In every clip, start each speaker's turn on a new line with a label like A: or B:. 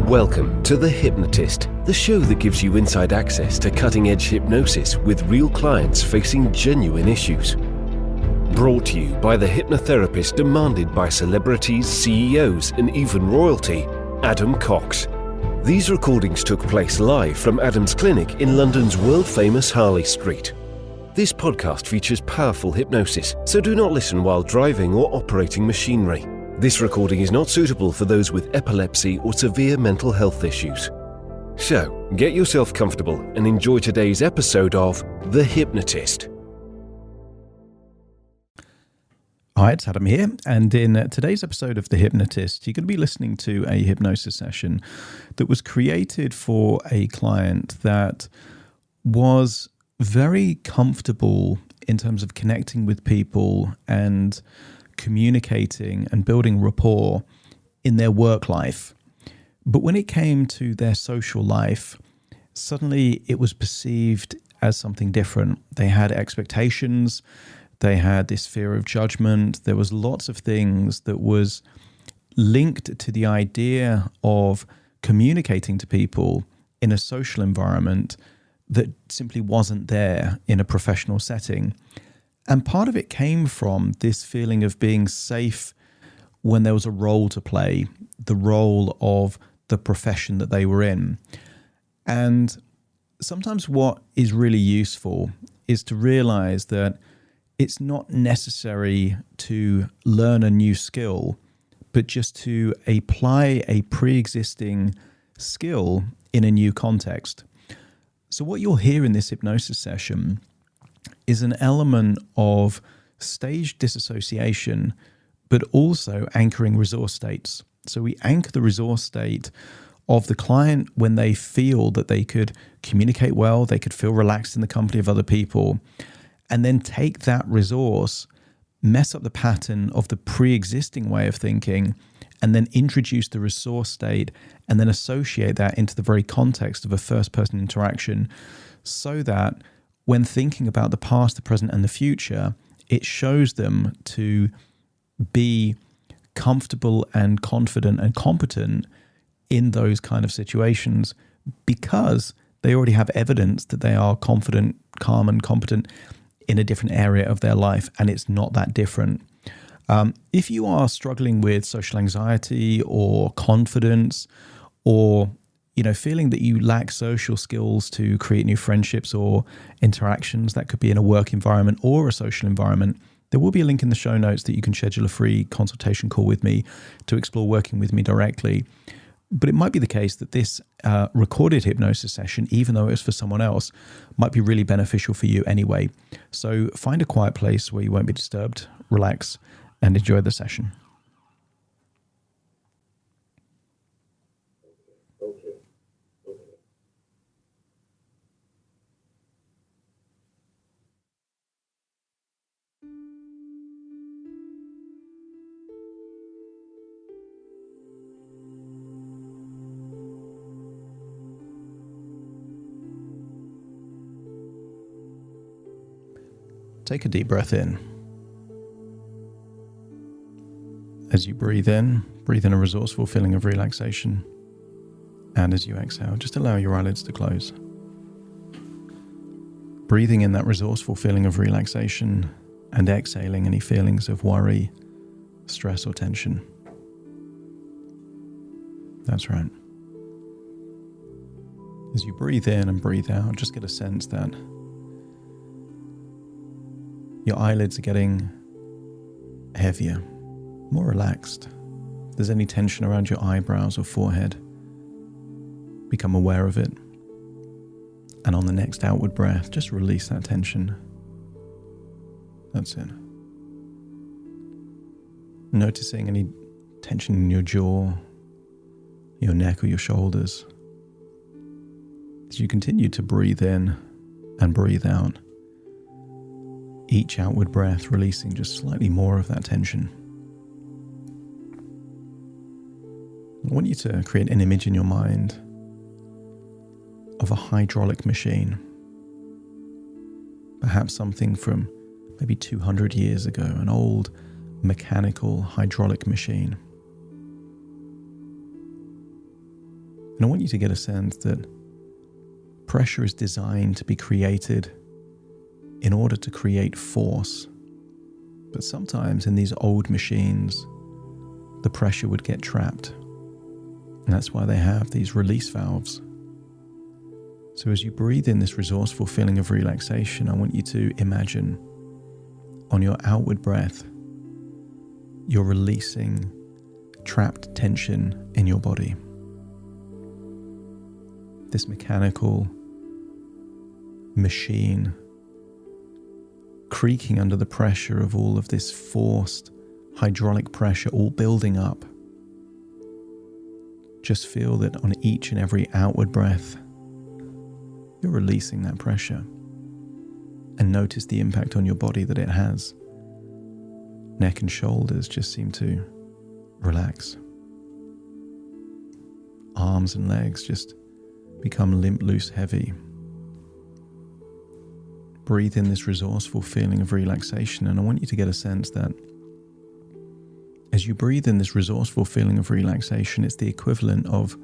A: Welcome to The Hypnotist, the show that gives you inside access to cutting-edge hypnosis with real clients facing genuine issues. Brought to you by the hypnotherapist demanded by celebrities, CEOs, and even royalty, Adam Cox. These recordings took place live from Adam's clinic in London's world-famous Harley Street. This podcast features powerful hypnosis, so do not listen while driving or operating machinery. This recording is not suitable for those with epilepsy or severe mental health issues. So, get yourself comfortable and enjoy today's episode of The Hypnotist.
B: Hi, it's Adam here, and in today's episode of The Hypnotist, you're going to be listening to a hypnosis session that was created for a client that was very comfortable in terms of connecting with people and communicating and building rapport in their work life. But when it came to their social life, suddenly it was perceived as something different. They had expectations, they had this fear of judgment. There was lots of things that was linked to the idea of communicating to people in a social environment that simply wasn't there in a professional setting. And part of it came from this feeling of being safe when there was a role to play, the role of the profession that they were in. And sometimes what is really useful is to realize that it's not necessary to learn a new skill, but just to apply a pre-existing skill in a new context. So what you'll hear in this hypnosis session is an element of staged disassociation, but also anchoring resource states. So we anchor the resource state of the client when they feel that they could communicate well, they could feel relaxed in the company of other people, and then take that resource, mess up the pattern of the pre-existing way of thinking, and then introduce the resource state and then associate that into the very context of a first-person interaction so that when thinking about the past, the present, and the future, it shows them to be comfortable and confident and competent in those kind of situations because they already have evidence that they are confident, calm, and competent in a different area of their life, and it's not that different. If you are struggling with social anxiety or confidence or feeling that you lack social skills to create new friendships or interactions, that could be in a work environment or a social environment, there will be a link in the show notes that you can schedule a free consultation call with me to explore working with me directly. But it might be the case that this recorded hypnosis session, even though it's for someone else, might be really beneficial for you anyway. So find a quiet place where you won't be disturbed, relax, and enjoy the session. Take a deep breath in. As you breathe in a resourceful feeling of relaxation. And as you exhale, just allow your eyelids to close. Breathing in that resourceful feeling of relaxation and exhaling any feelings of worry, stress, or tension. That's right. As you breathe in and breathe out, just get a sense that your eyelids are getting heavier, more relaxed. If there's any tension around your eyebrows or forehead, become aware of it. And on the next outward breath, just release that tension. That's it. Noticing any tension in your jaw, your neck, or your shoulders. As you continue to breathe in and breathe out, each outward breath releasing just slightly more of that tension. I want you to create an image in your mind of a hydraulic machine. Perhaps something from maybe 200 years ago, an old mechanical hydraulic machine. And I want you to get a sense that pressure is designed to be created in order to create force. But sometimes in these old machines, the pressure would get trapped. And that's why they have these release valves. So as you breathe in this resourceful feeling of relaxation, I want you to imagine on your outward breath, you're releasing trapped tension in your body. This mechanical machine creaking under the pressure of all of this forced hydraulic pressure all building up. Just feel that on each and every outward breath, you're releasing that pressure. And notice the impact on your body that it has. Neck and shoulders just seem to relax. Arms and legs just become limp, loose, heavy. Breathe in this resourceful feeling of relaxation, and I want you to get a sense that as you breathe in this resourceful feeling of relaxation, it's the equivalent of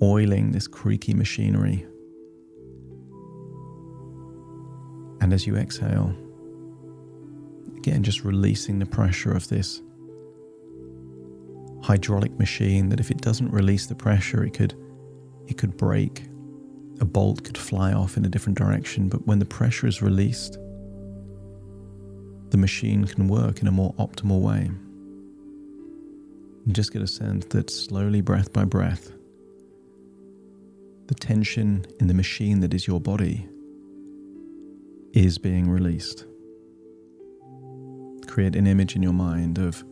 B: oiling this creaky machinery. And as you exhale, again, just releasing the pressure of this hydraulic machine that if it doesn't release the pressure, it could break. A bolt could fly off in a different direction, but when the pressure is released, the machine can work in a more optimal way. And just get a sense that slowly, breath by breath, the tension in the machine that is your body is being released. Create an image in your mind of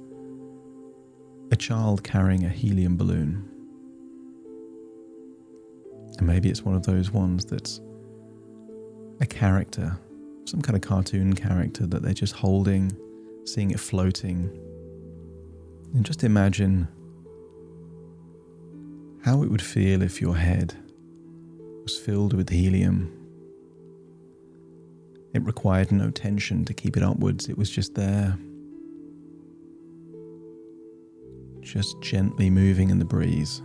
B: a child carrying a helium balloon. And maybe it's one of those ones that's a character, some kind of cartoon character that they're just holding, seeing it floating. And just imagine how it would feel if your head was filled with helium. It required no tension to keep it upwards. It was just there, just gently moving in the breeze.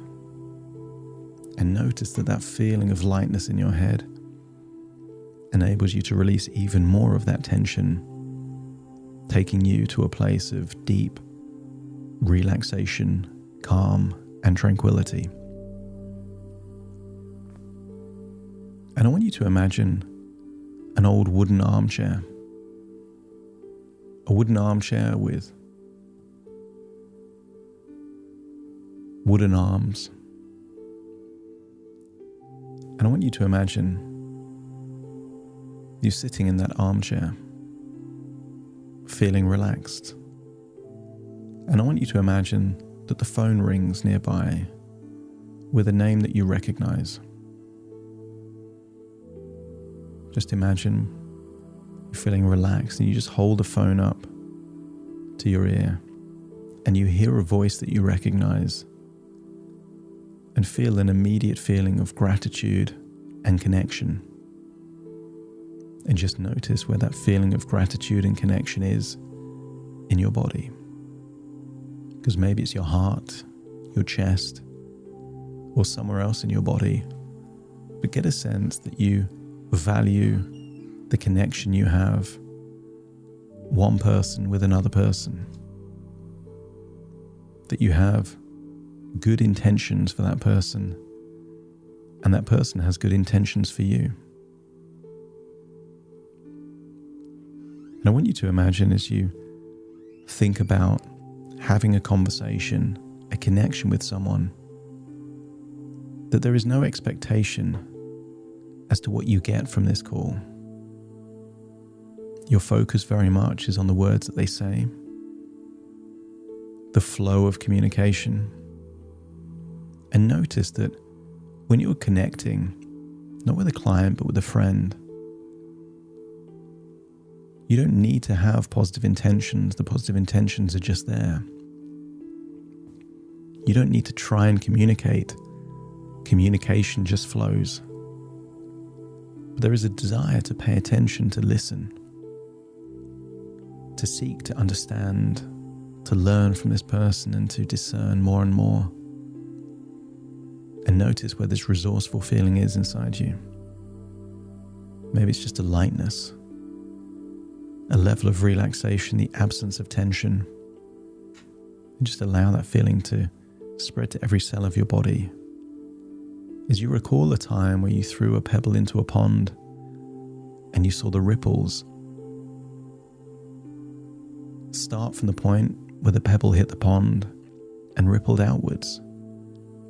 B: And notice that feeling of lightness in your head enables you to release even more of that tension, taking you to a place of deep relaxation, calm, and tranquility. And I want you to imagine an old wooden armchair. A wooden armchair with wooden arms. And I want you to imagine you sitting in that armchair, feeling relaxed. And I want you to imagine that the phone rings nearby with a name that you recognize. Just imagine you're feeling relaxed and you just hold the phone up to your ear and you hear a voice that you recognize and feel an immediate feeling of gratitude and connection. And just notice where that feeling of gratitude and connection is in your body. Because maybe it's your heart, your chest, or somewhere else in your body. But get a sense that you value the connection you have, one person with another person. That you have good intentions for that person, and that person has good intentions for you. And I want you to imagine as you think about having a conversation, a connection with someone, that there is no expectation as to what you get from this call. Your focus very much is on the words that they say, the flow of communication. And notice that when you're connecting, not with a client, but with a friend, you don't need to have positive intentions. The positive intentions are just there. You don't need to try and communicate. Communication just flows. But there is a desire to pay attention, to listen, to seek to understand, to learn from this person and to discern more and more. And and notice where this resourceful feeling is inside you. Maybe it's just a lightness, a level of relaxation, the absence of tension. And just allow that feeling to spread to every cell of your body. As you recall a time where you threw a pebble into a pond and you saw the ripples start from the point where the pebble hit the pond and rippled outwards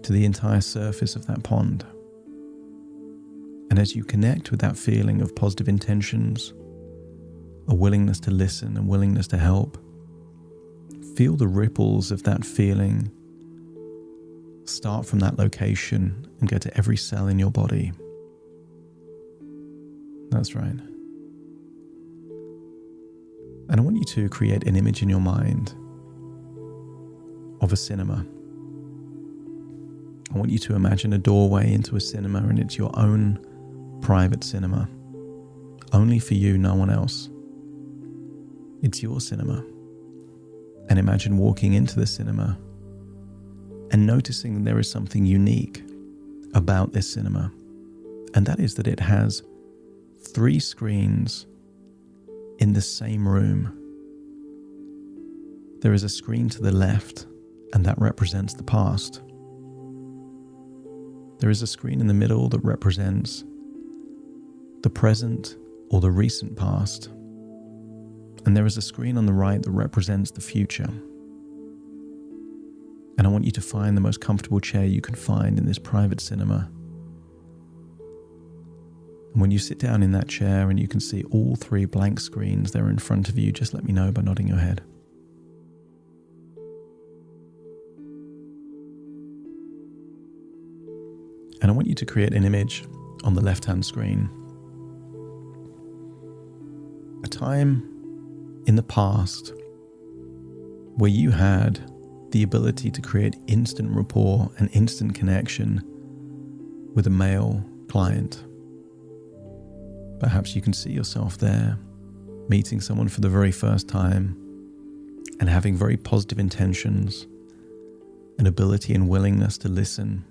B: to the entire surface of that pond. And as you connect with that feeling of positive intentions, a willingness to listen, a willingness to help, feel the ripples of that feeling start from that location and go to every cell in your body. That's right. And I want you to create an image in your mind of a cinema. I want you to imagine a doorway into a cinema, and it's your own private cinema. Only for you, no one else. It's your cinema. And imagine walking into the cinema and noticing there is something unique about this cinema. And that is that it has 3 screens in the same room. There is a screen to the left, and that represents the past. There is a screen in the middle that represents the present or the recent past. And there is a screen on the right that represents the future. And I want you to find the most comfortable chair you can find in this private cinema. And when you sit down in that chair and you can see all 3 blank screens there in front of you, just let me know by nodding your head. And I want you to create an image on the left-hand screen. A time in the past where you had the ability to create instant rapport and instant connection with a male client. Perhaps you can see yourself there, meeting someone for the very first time and having very positive intentions, an ability and willingness to listen,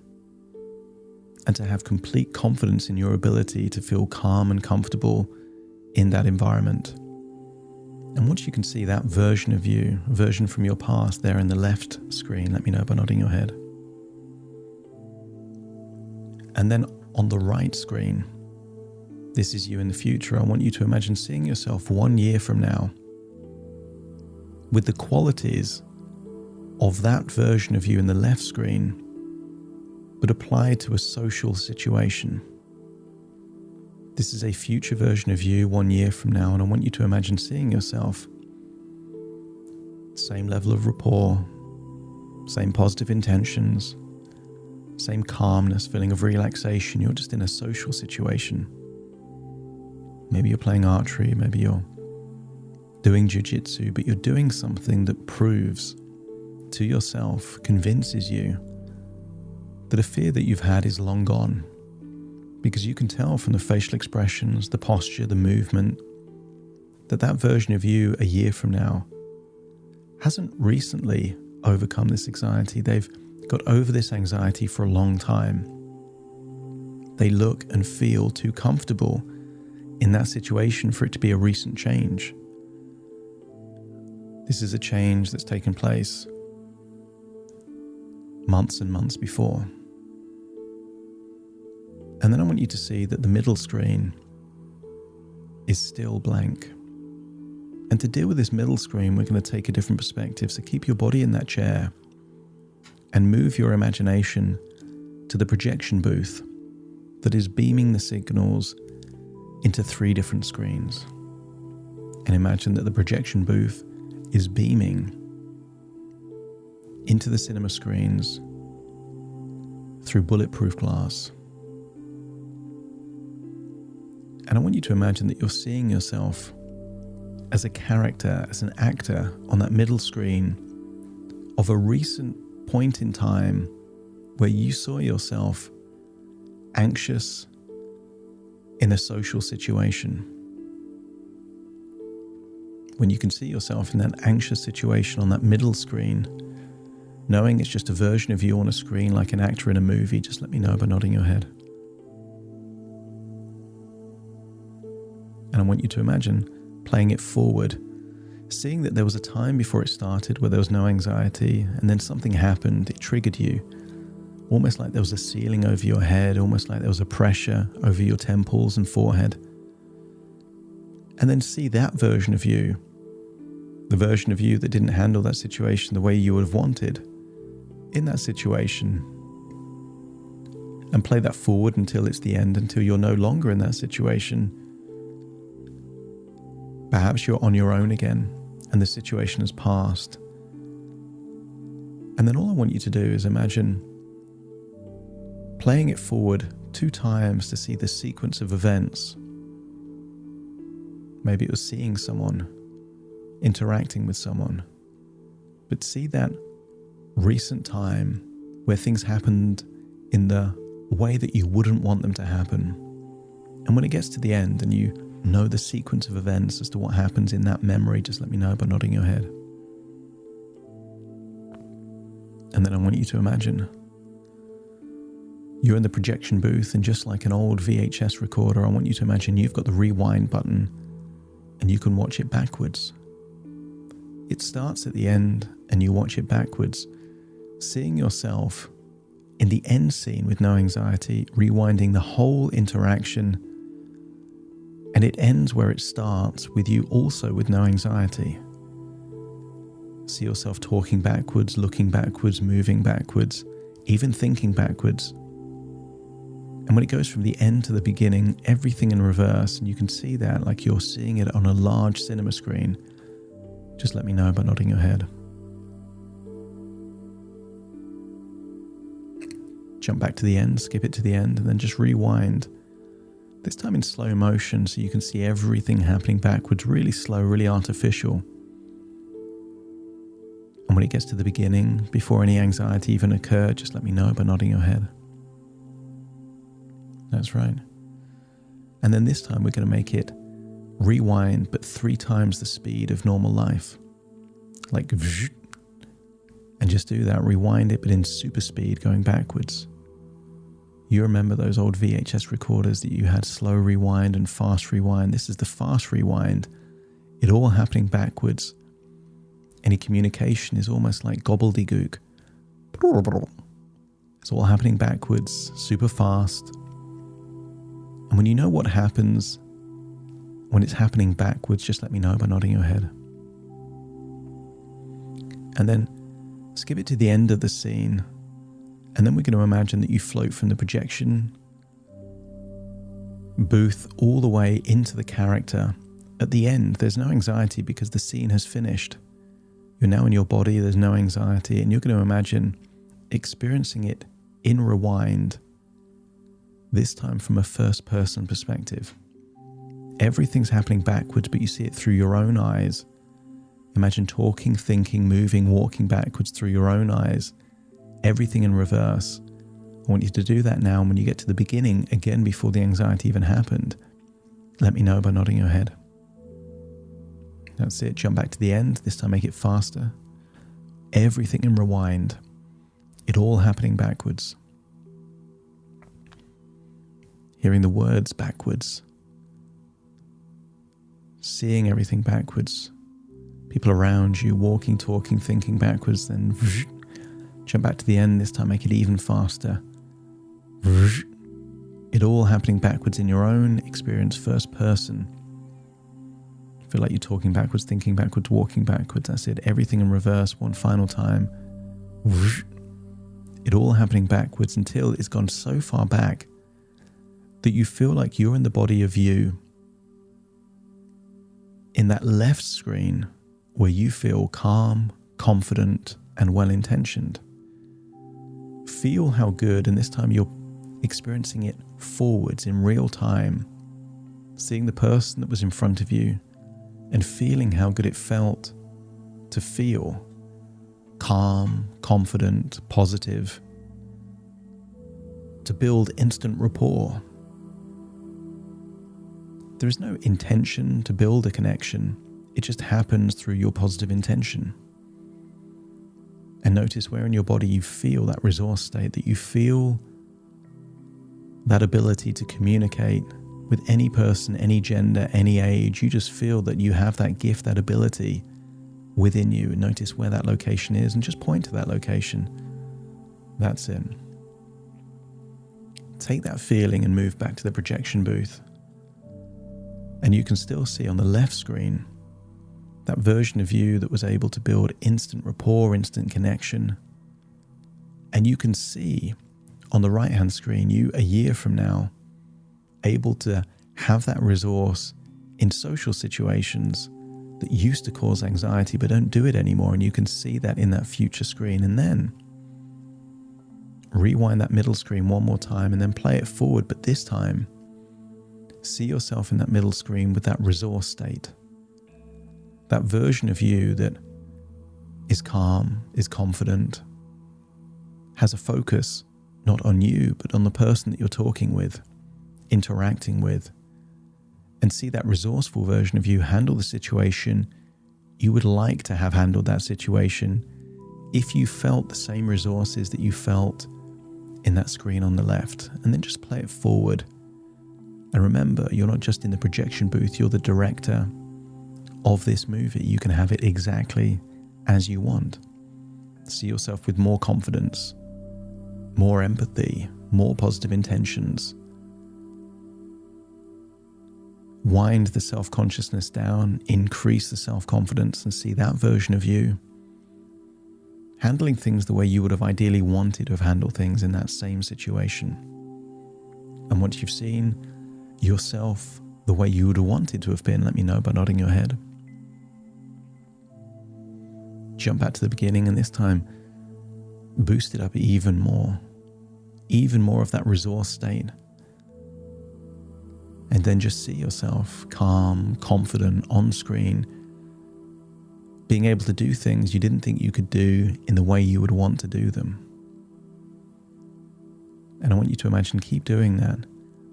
B: and to have complete confidence in your ability to feel calm and comfortable in that environment. And once you can see that version of you, a version from your past there in the left screen, let me know by nodding your head. And then on the right screen, this is you in the future. I want you to imagine seeing yourself 1 year from now with the qualities of that version of you in the left screen, but applied to a social situation. This is a future version of you 1 year from now, and I want you to imagine seeing yourself. Same level of rapport, same positive intentions, same calmness, feeling of relaxation. You're just in a social situation. Maybe you're playing archery, maybe you're doing jiu-jitsu, but you're doing something that proves to yourself, convinces you that a fear that you've had is long gone. Because you can tell from the facial expressions, the posture, the movement, that that version of you a year from now hasn't recently overcome this anxiety. They've got over this anxiety for a long time. They look and feel too comfortable in that situation for it to be a recent change. This is a change that's taken place months and months before. And then I want you to see that the middle screen is still blank. And to deal with this middle screen, we're going to take a different perspective. So keep your body in that chair and move your imagination to the projection booth that is beaming the signals into 3 different screens. And imagine that the projection booth is beaming into the cinema screens through bulletproof glass. And I want you to imagine that you're seeing yourself as a character, as an actor on that middle screen of a recent point in time where you saw yourself anxious in a social situation. When you can see yourself in that anxious situation on that middle screen, knowing it's just a version of you on a screen like an actor in a movie, just let me know by nodding your head. And I want you to imagine playing it forward, seeing that there was a time before it started where there was no anxiety, and then something happened, it triggered you, almost like there was a ceiling over your head, almost like there was a pressure over your temples and forehead. And then see that version of you, the version of you that didn't handle that situation the way you would have wanted in that situation, and play that forward until it's the end, until you're no longer in that situation. Perhaps you're on your own again and the situation has passed. And then all I want you to do is imagine playing it forward 2 times to see the sequence of events. Maybe it was seeing someone, interacting with someone, but see that recent time where things happened in the way that you wouldn't want them to happen. And when it gets to the end and you know the sequence of events as to what happens in that memory, just let me know by nodding your head. And then I want you to imagine you're in the projection booth, and just like an old VHS recorder, I want you to imagine you've got the rewind button and you can watch it backwards. It starts at the end and you watch it backwards, seeing yourself in the end scene with no anxiety, rewinding the whole interaction. And it ends where it starts, with you also with no anxiety. See yourself talking backwards, looking backwards, moving backwards, even thinking backwards. And when it goes from the end to the beginning, everything in reverse, and you can see that like you're seeing it on a large cinema screen, just let me know by nodding your head. Jump back to the end, skip it to the end, and then just rewind. This time in slow motion, so you can see everything happening backwards, really slow, really artificial. And when it gets to the beginning, before any anxiety even occurred, just let me know by nodding your head. That's right. And then this time we're going to make it rewind, but 3 times the speed of normal life. Like, and just do that, rewind it, but in super speed, going backwards. You remember those old VHS recorders that you had slow rewind and fast rewind? This is the fast rewind. It all happening backwards. Any communication is almost like gobbledygook. It's all happening backwards, super fast. And when you know what happens when it's happening backwards, just let me know by nodding your head. And then skip it to the end of the scene. And then we're going to imagine that you float from the projection booth all the way into the character. At the end, there's no anxiety because the scene has finished. You're now in your body, there's no anxiety, and you're going to imagine experiencing it in rewind, this time from a first-person perspective. Everything's happening backwards, but you see it through your own eyes. Imagine talking, thinking, moving, walking backwards through your own eyes. Everything in reverse. I want you to do that now, and when you get to the beginning, again before the anxiety even happened, let me know by nodding your head. That's it. Jump back to the end. This time make it faster. Everything in rewind. It all happening backwards. Hearing the words backwards. Seeing everything backwards. People around you walking, talking, thinking backwards. Then jump back to the end. This time make it even faster. It all happening backwards in your own experience, first person. Feel like you're talking backwards, thinking backwards, walking backwards. That's it. Everything in reverse one final time. It all happening backwards until it's gone so far back that you feel like you're in the body of you in that left screen where you feel calm, confident, and well-intentioned. Feel how good, and this time you're experiencing it forwards in real time, seeing the person that was in front of you and feeling how good it felt to feel calm, confident, positive, to build instant rapport. There is no intention to build a connection. It just happens through your positive intention. And notice where in your body you feel that resource state, that you feel that ability to communicate with any person, any gender, any age. You just feel that you have that gift, that ability within you. And notice where that location is and just point to that location. That's it. Take that feeling and move back to the projection booth. And you can still see on the left screen that version of you that was able to build instant rapport, instant connection. And you can see on the right-hand screen, you a year from now, able to have that resource in social situations that used to cause anxiety but don't do it anymore. And you can see that in that future screen. And then rewind that middle screen one more time and then play it forward. But this time, see yourself in that middle screen with that resource state. That version of you that is calm, is confident, has a focus not on you, but on the person that you're talking with, interacting with. And see that resourceful version of you handle the situation you would like to have handled that situation if you felt the same resources that you felt in that screen on the left. And then just play it forward. And remember, you're not just in the projection booth, you're the director of this movie. You can have it exactly as you want. See yourself with more confidence, more empathy, more positive intentions. Wind the self-consciousness down, increase the self-confidence, and see that version of you handling things the way you would have ideally wanted to have handled things in that same situation. And once you've seen yourself the way you would have wanted to have been, let me know by nodding your head. Jump back to the beginning, and this time boost it up even more of that resource state. And then just see yourself calm, confident, on screen, being able to do things you didn't think you could do in the way you would want to do them. And I want you to imagine, keep doing that.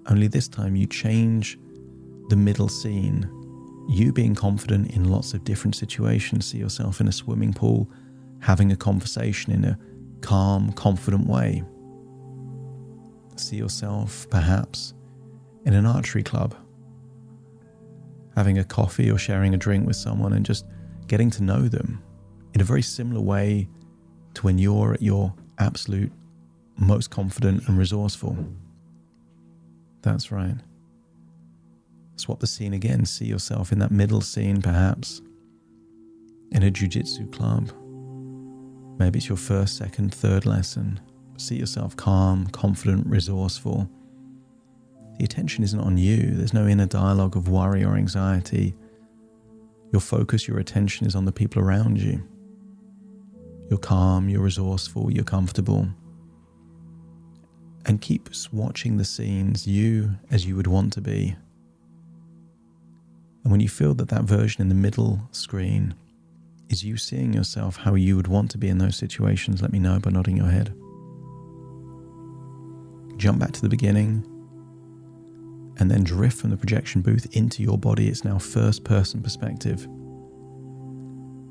B: Only this time you change the middle scene. You being confident in lots of different situations. See yourself in a swimming pool, having a conversation in a calm, confident way. See yourself perhaps in an archery club, having a coffee or sharing a drink with someone and just getting to know them in a very similar way to when you're at your absolute most confident and resourceful. That's right. Swap the scene again. See yourself in that middle scene, perhaps in a jiu-jitsu club. Maybe it's your first, second, third lesson. See yourself calm, confident, resourceful. The attention isn't on you. There's no inner dialogue of worry or anxiety. Your focus, your attention is on the people around you. You're calm, you're resourceful, you're comfortable. And keep watching the scenes, you as you would want to be. And when you feel that version in the middle screen is you seeing yourself how you would want to be in those situations, let me know by nodding your head. Jump back to the beginning and then drift from the projection booth into your body. It's now first person perspective.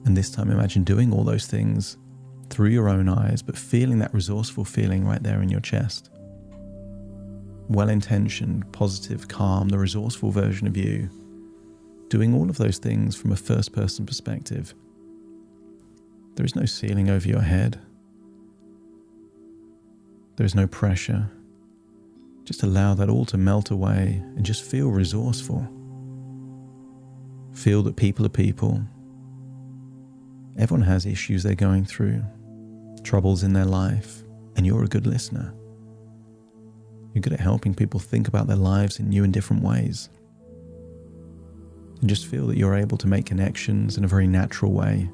B: And this time imagine doing all those things through your own eyes, but feeling that resourceful feeling right there in your chest. Well-intentioned, positive, calm, the resourceful version of you, doing all of those things from a first-person perspective. There is no ceiling over your head. There is no pressure. Just allow that all to melt away and just feel resourceful. Feel that people are people. Everyone has issues they're going through, troubles in their life, and you're a good listener. You're good at helping people think about their lives in new and different ways. And just feel that you're able to make connections in a very natural way.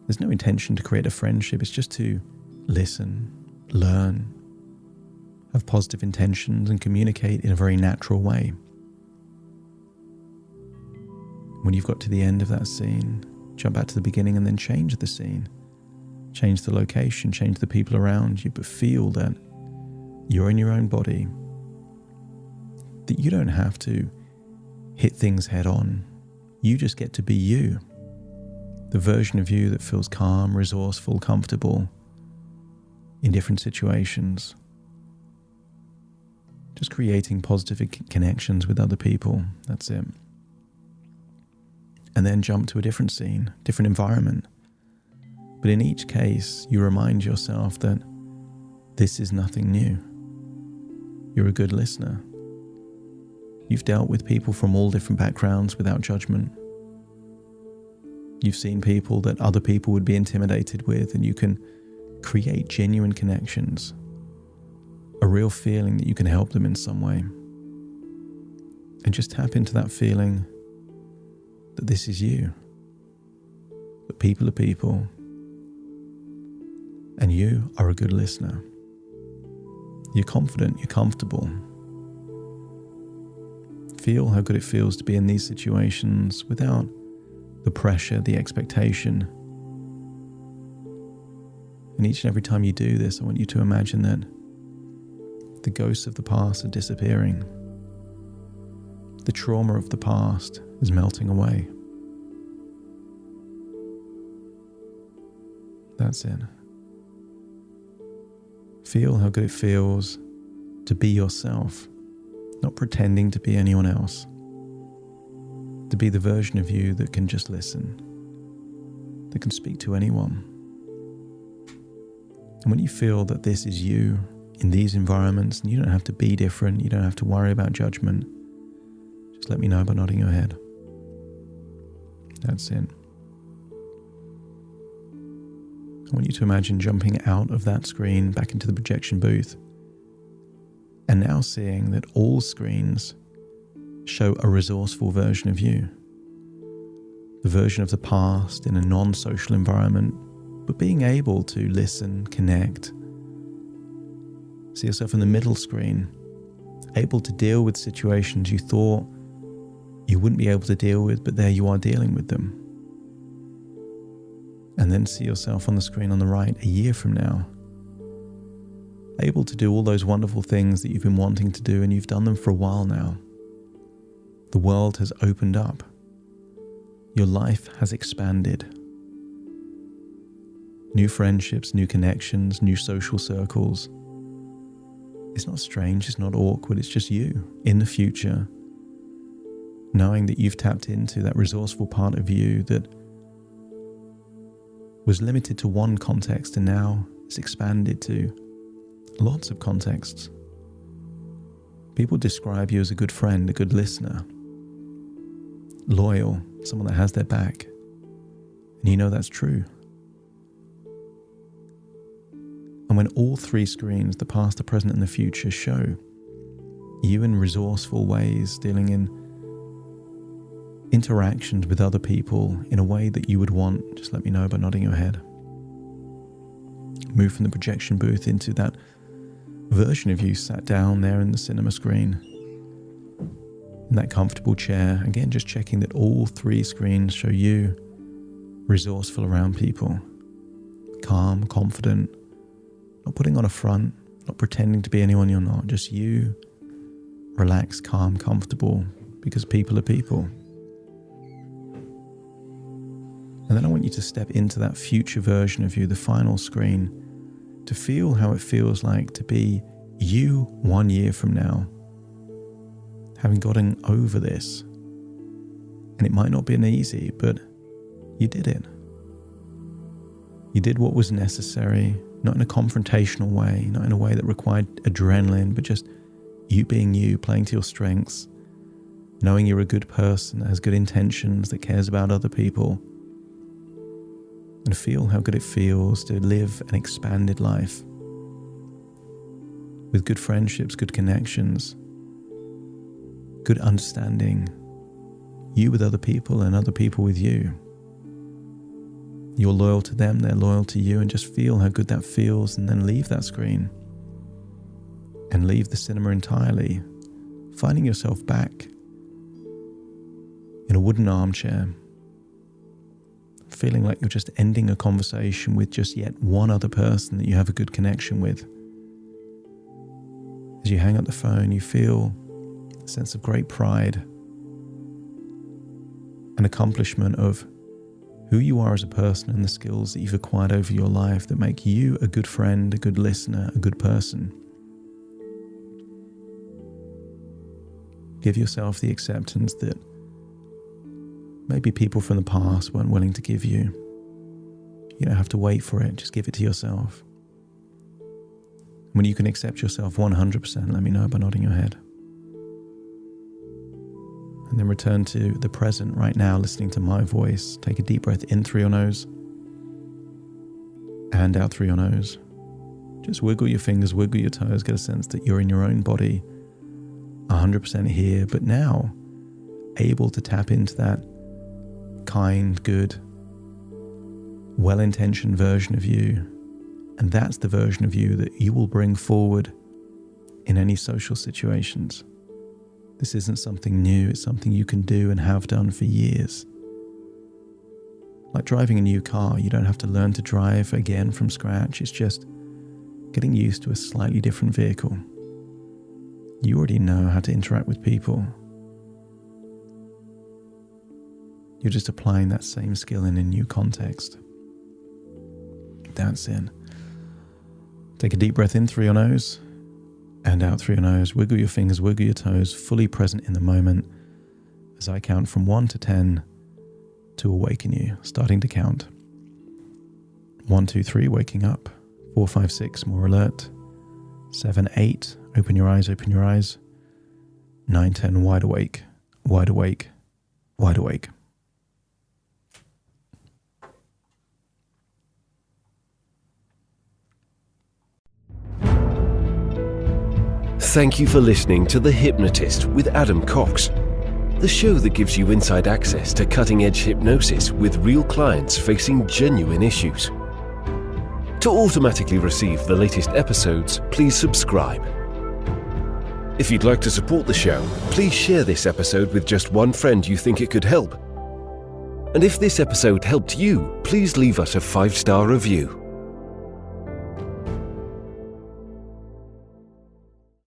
B: There's no intention to create a friendship. It's just to listen, learn, have positive intentions, and communicate in a very natural way. When you've got to the end of that scene, jump back to the beginning and then change the scene. Change the location, change the people around you, but feel that you're in your own body, that you don't have to hit things head on. You just get to be you. the version of you that feels calm, resourceful, comfortable in different situations. Just creating positive connections with other people. That's it. And then jump to a different scene, different environment. But in each case, you remind yourself that this is nothing new. You're a good listener. You've dealt with people from all different backgrounds without judgment. You've seen people that other people would be intimidated with, and you can create genuine connections, a real feeling that you can help them in some way. And just tap into that feeling that this is you, that people are people, and you are a good listener. You're confident, you're comfortable. Feel how good it feels to be in these situations without the pressure, the expectation. And each and every time you do this, I want you to imagine that the ghosts of the past are disappearing. The trauma of the past is melting away. That's it. Feel how good it feels to be yourself, not pretending to be anyone else. To be the version of you that can just listen, that can speak to anyone. And when you feel that this is you in these environments, and you don't have to be different, you don't have to worry about judgment, just let me know by nodding your head. That's it. I want you to imagine jumping out of that screen back into the projection booth, and now seeing that all screens show a resourceful version of you. The version of the past in a non-social environment, but being able to listen, connect. See yourself in the middle screen, able to deal with situations you thought you wouldn't be able to deal with, but there you are dealing with them. And then see yourself on the screen on the right a year from now, able to do all those wonderful things that you've been wanting to do, and you've done them for a while now. The world has opened up. Your life has expanded. New friendships, new connections, new social circles. It's not strange, it's not awkward, it's just you in the future, knowing that you've tapped into that resourceful part of you that was limited to one context and now it's expanded to lots of contexts. People describe you as a good friend, a good listener, loyal, someone that has their back. And you know that's true. And when all three screens, the past, the present, and the future, show you in resourceful ways, dealing in interactions with other people in a way that you would want, just let me know by nodding your head. Move from the projection booth into that version of you sat down there in the cinema screen, in that comfortable chair. Again, just checking that all three screens show you resourceful around people, calm, confident, not putting on a front, not pretending to be anyone you're not, just you, relaxed, calm, comfortable, because people are people. And then I want you to step into that future version of you, the final screen, to feel how it feels like to be you 1 year from now, having gotten over this. And it might not be easy, but you did it. You did what was necessary, not in a confrontational way, not in a way that required adrenaline, but just you being you, playing to your strengths, knowing you're a good person that has good intentions, that cares about other people. And feel how good it feels to live an expanded life with good friendships, good connections, good understanding, you with other people and other people with you. You're loyal to them, they're loyal to you, and just feel how good that feels, and then leave that screen and leave the cinema entirely, finding yourself back in a wooden armchair, feeling like you're just ending a conversation with just yet one other person that you have a good connection with. As you hang up the phone, you feel a sense of great pride, an accomplishment of who you are as a person and the skills that you've acquired over your life that make you a good friend, a good listener, a good person. Give yourself the acceptance that maybe people from the past weren't willing to give you. You don't have to wait for it, just give it to yourself. When you can accept yourself 100%, let me know by nodding your head. And then return to the present right now, listening to my voice. Take a deep breath in through your nose and out through your nose. Just wiggle your fingers, wiggle your toes, get a sense that you're in your own body, 100% here, but now able to tap into that kind, good, well-intentioned version of you. And that's the version of you that you will bring forward in any social situations. This isn't something new, it's something you can do and have done for years. Like driving a new car, you don't have to learn to drive again from scratch. It's just getting used to a slightly different vehicle. You already know how to interact with people. You're just applying that same skill in a new context. That's it. Take a deep breath in through your nose and out through your nose. Wiggle your fingers, wiggle your toes, fully present in the moment as I count from 1 to 10 to awaken you. Starting to count. 1, 2, 3, waking up. 4, 5, 6, more alert. 7, 8, open your eyes, open your eyes. 9, 10, wide awake, wide awake, wide awake.
A: Thank you for listening to The Hypnotist with Adam Cox, the show that gives you inside access to cutting-edge hypnosis with real clients facing genuine issues. To automatically receive the latest episodes, please subscribe. If you'd like to support the show, please share this episode with just one friend you think it could help. And if this episode helped you, please leave us a 5-star review.